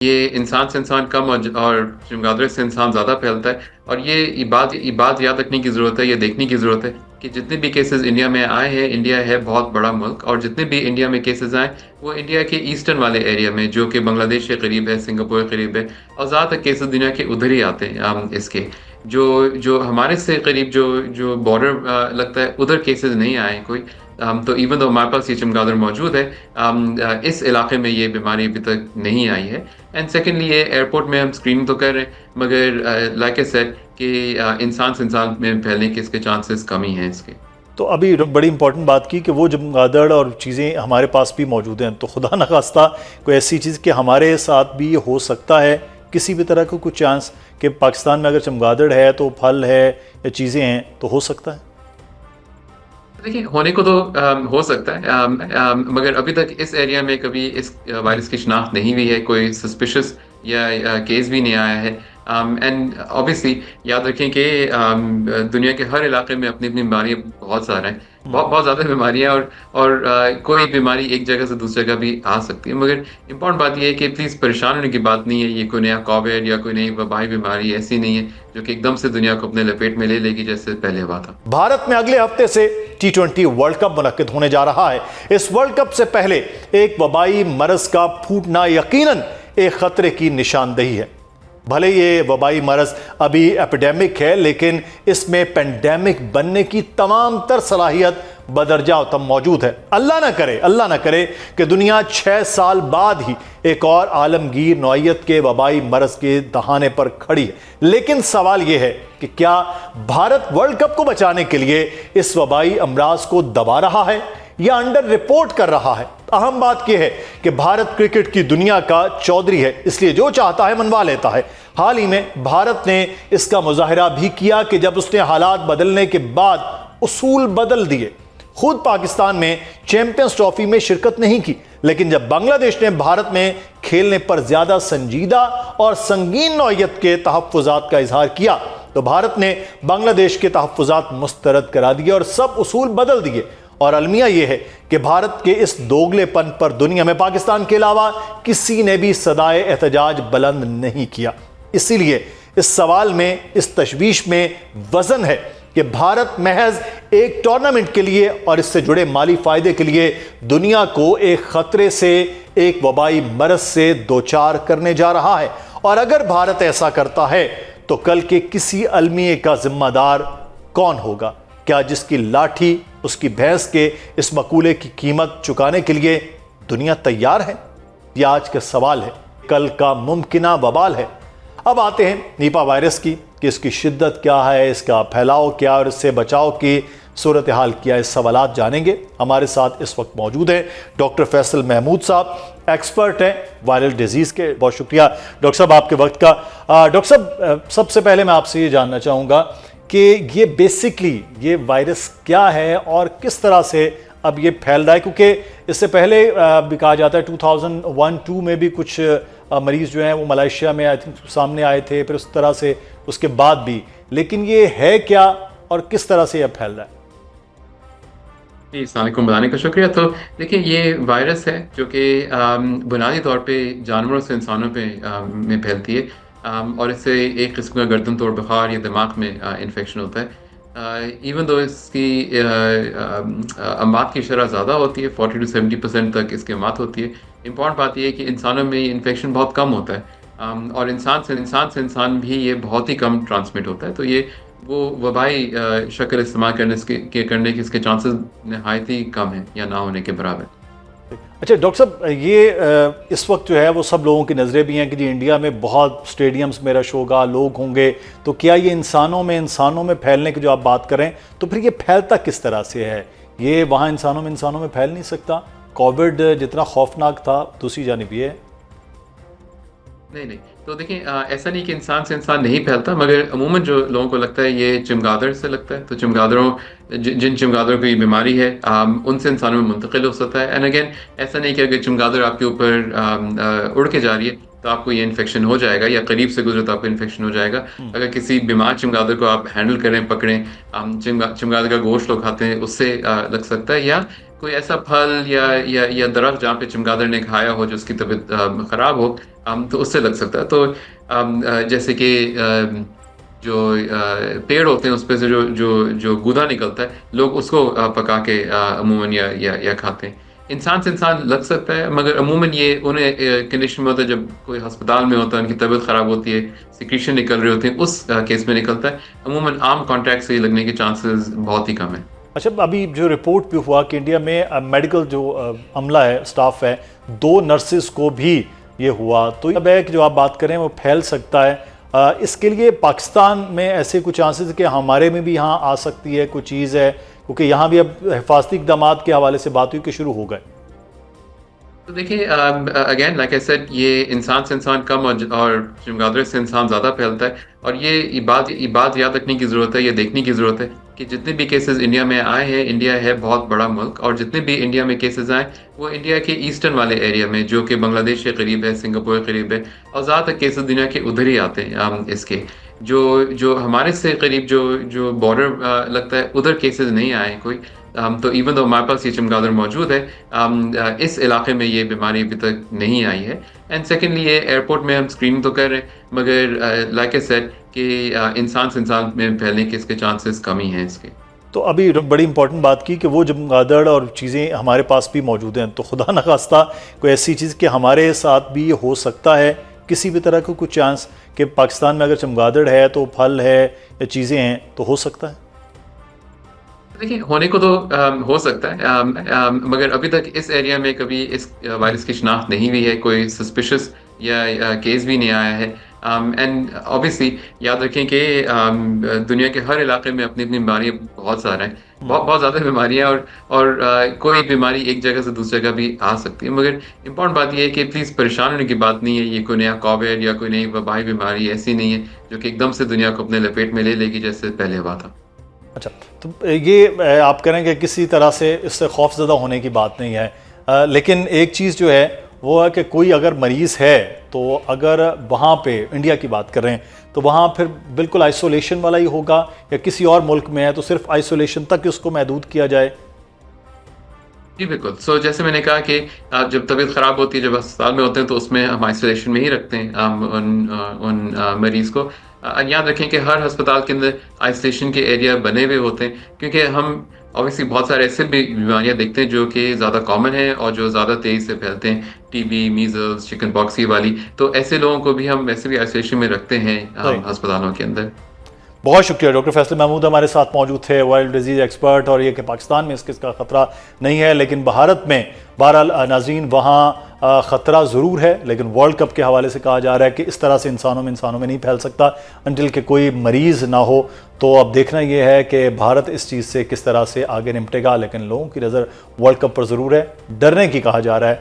ये इंसान से इंसान कम और चमगादड़ से इंसान ज़्यादा फैलता है। और ये बात याद रखने की ज़रूरत है, ये देखने की ज़रूरत है कि जितने भी केसेस इंडिया में आए हैं, इंडिया है बहुत बड़ा मुल्क, और जितने भी इंडिया में केसेस आए वो इंडिया के ईस्टर्न वाले एरिया में, जो कि बांग्लादेश के करीब है, सिंगापुर के करीब है, और ज़्यादातर केसेस दुनिया के उधर ही आते हैं। इसके जो जो हमारे से करीब जो जो बॉर्डर लगता है, उधर केसेस नहीं आए हैं कोई। तो इवन तो हमारे पास ये चमगादड़ मौजूद है, इस इलाके में ये बीमारी अभी तक नहीं आई है। एंड सेकेंडली, ये एयरपोर्ट में हम स्क्रीनिंग तो कर रहे हैं, मगर लाइक आई सेड कि इंसान से इंसान में फैलने के इसके चांसेस कम ही हैं इसके। तो अभी बड़ी इंपॉर्टेंट बात की कि वो चमगादड़ और चीज़ें हमारे पास भी मौजूद हैं, तो खुदा न खास्ता कोई ऐसी चीज़ कि हमारे साथ भी हो सकता है किसी भी तरह का कुछ चांस कि पाकिस्तान में अगर चमगादड़ है तो फल है या चीज़ें हैं तो हो सकता है। देखिए, होने को तो हो सकता है, मगर अभी तक इस एरिया में कभी इस वायरस की शिनाख्त नहीं हुई है, कोई सस्पिशियस या केस भी नहीं आया है। एंड ऑब्वियसली याद रखें कि दुनिया के हर इलाके में अपनी अपनी बीमारियाँ बहुत सारा हैं, बहुत बहुत ज़्यादा बीमारियाँ, और कोई बीमारी एक जगह से दूसरी जगह भी आ सकती है। मगर इम्पॉर्टेंट बात यह है कि प्लीज़ परेशान होने की बात नहीं है, ये कोई नया कोविड या कोई नई वबाई बीमारी ऐसी नहीं है जो कि एकदम से दुनिया को अपने लपेट में ले लेगी जैसे पहले हुआ था। भारत में अगले हफ्ते से T20 वर्ल्ड कप मुनक्किद होने जा रहा है। इस वर्ल्ड कप से पहले एक वबाई मरज का फूटना यकीनन एक खतरे की निशानदेही है। भले ये वबाई मरज अभी एपिडेमिक है, लेकिन इसमें पेंडेमिक बनने की तमाम तर सलाहियत बदरजा उत्तम मौजूद है। अल्लाह ना करे कि दुनिया 6 साल बाद ही एक और आलमगीर नौइयत के वबाई मरज के दहाने पर खड़ी है। लेकिन सवाल यह है कि क्या भारत वर्ल्ड कप को बचाने के लिए इस वबाई अमराज को दबा रहा है या अंडर रिपोर्ट कर रहा है। अहम बात यह है कि भारत क्रिकेट की दुनिया का चौधरी है, इसलिए जो चाहता है मनवा लेता है। हाल ही में भारत ने इसका मुजाहिरा भी किया कि जब उसने हालात बदलने के बाद उसूल बदल दिए। खुद पाकिस्तान में चैंपियंस ट्रॉफी में शिरकत नहीं की, लेकिन जब बांग्लादेश ने भारत में खेलने पर ज्यादा संजीदा और संगीन नौइयत के तहफ्फुजात का इजहार किया तो भारत ने बांग्लादेश के तहफ्फुजात मुस्तरद करा दिए और सब उसूल बदल दिए। और अलमिया यह है कि भारत के इस दोगलेपन पर दुनिया में पाकिस्तान के अलावा किसी ने भी सदाए एहतजाज बुलंद नहीं किया। इसीलिए इस सवाल में, इस तशवीश में वजन है कि भारत महज एक टूर्नामेंट के लिए और इससे जुड़े माली फायदे के लिए दुनिया को एक खतरे से, एक वबाई मरज से दोचार करने जा रहा है। और अगर भारत ऐसा करता है तो कल के किसी अलमिये का जिम्मेदार कौन होगा? क्या जिसकी लाठी उसकी भैंस के इस मकूले की कीमत चुकाने के लिए दुनिया तैयार है? यह आज का सवाल है, कल का मुमकिना वबाल है। अब आते हैं नीपा वायरस की कि इसकी शिद्दत क्या है, इसका फैलाव क्या और इससे बचाव की सूरत हाल क्या, इस सवालात जानेंगे। हमारे साथ इस वक्त मौजूद हैं डॉक्टर फैसल महमूद साहब, एक्सपर्ट हैं वायरल डिजीज़ के। बहुत शुक्रिया डॉक्टर साहब आपके वक्त का। डॉक्टर साहब, सबसे पहले मैं आपसे ये जानना चाहूँगा कि ये बेसिकली ये वायरस क्या है और किस तरह से अब ये फैल रहा है, क्योंकि इससे पहले भी कहा जाता है 2001-2 में भी कुछ मरीज़ जो हैं वो मलेशिया में आई थिंक सामने आए थे, फिर उस तरह से उसके बाद भी, लेकिन ये है क्या और किस तरह से यह फैल रहा है? जी, अस्सलाम वालेकुम, बताने का शुक्रिया। तो देखिए, ये वायरस है जो कि बुनियादी तौर पे जानवरों से इंसानों पे में फैलती है, और इससे एक किस्म का गर्दन तोड़ बुखार या दिमाग में इन्फेक्शन होता है। इवन दो इसकी अमात की शरह ज़्यादा होती है, 40 to 70% तक इसकी अमात होती है। इम्पॉर्टेंट बात यह है कि इंसानों में इन्फेक्शन बहुत कम होता है, और इंसान से इंसान भी ये बहुत ही कम ट्रांसमिट होता है। तो ये वो वबाई शक्ल इस्तेमाल करने के इसके चांसेस नहायत ही कम है या ना होने के बराबर। अच्छा डॉक्टर साहब, ये इस वक्त जो है वो सब लोगों की नज़रें भी हैं कि जी इंडिया में बहुत स्टेडियम्स में रश होगा, लोग होंगे, तो क्या ये इंसानों में फैलने की जो आप बात करें तो फिर ये फैलता किस तरह से है? ये वहाँ इंसानों में फैल नहीं सकता? कोविड जितना खौफनाक था दूसरी जानिब ये है। नहीं, तो देखिए, ऐसा नहीं कि इंसान से इंसान नहीं फैलता, मगर अमूमन जो लोगों को लगता है ये चमगादड़ से लगता है। तो जिन चमगादड़ों को ये बीमारी है, उनसे इंसानों में मुंतकिल हो सकता है। एंड अगेन, ऐसा नहीं कि अगर चमगादड़ आपके ऊपर उड़ के जा रही है तो आपको ये इन्फेक्शन हो जाएगा, या करीब से गुजरे तो आपको इन्फेक्शन हो जाएगा। अगर किसी बीमार चमगादड़ को आप हैंडल करें, पकड़ें, चमगादड़ का गोश्त लोग खाते हैं, उससे लग सकता है, या कोई ऐसा फल या दरख्त जहाँ पे चमगादड़ ने खाया हो जो उसकी तबीयत खराब हो, तो उससे लग सकता है। तो जैसे कि जो पेड़ होते हैं उस पे से जो गूदा निकलता है, लोग उसको पका के अमूमन या खाते हैं। इंसान से इंसान लग सकता है, मगर अमूमन ये उन्हें कंडीशन में होता है जब कोई अस्पताल में होता है, उनकी तबीयत खराब होती है, सिक्रीशन निकल रहे होते हैं, उस केस में निकलता है। अमूमन आम कॉन्टैक्ट से लगने के चांसेस बहुत ही कम है। अच्छा, अभी जो रिपोर्ट भी हुआ कि इंडिया में मेडिकल जो अमला है, स्टाफ है, 2 नर्सेस को भी ये हुआ, तो अब है कि जो आप बात करें वो फैल सकता है। इसके लिए पाकिस्तान में ऐसे कुछ चांसेस कि हमारे में भी यहाँ आ सकती है कोई चीज़ है, क्योंकि यहाँ भी अब हिफाजती इक़दाम के हवाले से बात हुई कि शुरू हो गए। तो देखिए, अगेन लाइक आई सेड, ये इंसान से इंसान कम और चमगादड़ से इंसान ज़्यादा फैलता है। और ये बात याद रखने की ज़रूरत है, ये देखने की ज़रूरत है कि जितने भी केसेस इंडिया में आए हैं, इंडिया है बहुत बड़ा मुल्क, और जितने भी इंडिया में केसेस आए वो इंडिया के ईस्टर्न वाले एरिया में, जो कि बांग्लादेश के करीब है, सिंगापुर के करीब है, और ज़्यादातर केसेस दुनिया के उधर ही आते हैं। इसके जो हमारे से करीब जो बॉर्डर लगता है, उधर केसेस नहीं आए कोई। तो इवन तो हमारे पास ये चमगादड़ मौजूद है, इस इलाके में ये बीमारी अभी तक नहीं आई है। एंड सेकेंडली, ये एयरपोर्ट में हम स्क्रीनिंग तो कर रहे हैं, मगर लाइक आई सेड कि इंसान से इंसान में फैलने के इसके चांसेस कम ही हैं इसके। तो अभी बड़ी इंपॉर्टेंट बात की कि वो चमगादड़ और चीज़ें हमारे पास भी मौजूद हैं, तो खुदा न खास्ता कोई ऐसी चीज़ कि हमारे साथ भी ये हो सकता है, किसी भी तरह का कुछ चांस कि पाकिस्तान में अगर चमगादड़ है तो फल है या चीज़ें हैं तो हो सकता है। देखिए, होने को तो हो सकता है, मगर अभी तक इस एरिया में कभी इस वायरस की शिनाख्त नहीं हुई है, कोई सस्पिशियस या केस भी नहीं आया है। एंड ऑब्वियसली याद रखें कि दुनिया के हर इलाके में अपनी अपनी बीमारियाँ बहुत सारा हैं, बहुत ज़्यादा बीमारियाँ, और कोई बीमारी एक जगह से दूसरी जगह भी आ सकती है। मगर इम्पॉर्टेंट बात यह है कि प्लीज़ परेशान होने की बात नहीं है। ये कोई नया कोविड या कोई नई वबाई बीमारी ऐसी नहीं है जो कि एकदम से दुनिया को अपने लपेट में ले लेगी जैसे पहले हुआ था। अच्छा, तो ये आप करेंगे किसी तरह से इससे खौफज़दा होने की बात नहीं है, लेकिन एक चीज़ जो है वो है कि कोई अगर मरीज़ है तो अगर वहाँ पे इंडिया की बात कर रहे हैं तो वहाँ फिर बिल्कुल आइसोलेशन वाला ही होगा, या किसी और मुल्क में है तो सिर्फ आइसोलेशन तक उसको महदूद किया जाए? जी बिल्कुल। जैसे मैंने कहा कि जब तबीयत ख़राब होती है, जब अस्पताल में होते हैं, तो उसमें हम आइसोलेशन में ही रखते हैं उन मरीज़ को। याद रखें कि हर अस्पताल के अंदर आइसोलेशन के एरिया बने हुए होते हैं, क्योंकि हम ऑब्वियसली बहुत सारे ऐसे भी बीमारियाँ देखते हैं जो कि ज़्यादा कॉमन है और जो ज़्यादा तेज़ी से फैलते हैं, टीबी, मीज़ल्स, चिकन पॉक्स ये वाली। तो ऐसे लोगों को भी हम वैसे भी आइसोलेशन में रखते हैं अस्पतालों के अंदर। बहुत शुक्रिया। डॉक्टर फैसल महमूद हमारे साथ मौजूद थे, वाइल्ड डिजीज़ एक्सपर्ट, और ये कि पाकिस्तान में इसका ख़तरा नहीं है, लेकिन भारत में बहरहाल नाज़रीन वहाँ ख़तरा ज़रूर है, लेकिन वर्ल्ड कप के हवाले से कहा जा रहा है कि इस तरह से इंसानों में नहीं फैल सकता अंटिल कि कोई मरीज़ ना हो। तो अब देखना ये है कि भारत इस चीज़ से किस तरह से आगे निपटेगा, लेकिन लोगों की नज़र वर्ल्ड कप पर ज़रूर है। डरने की कहा जा रहा है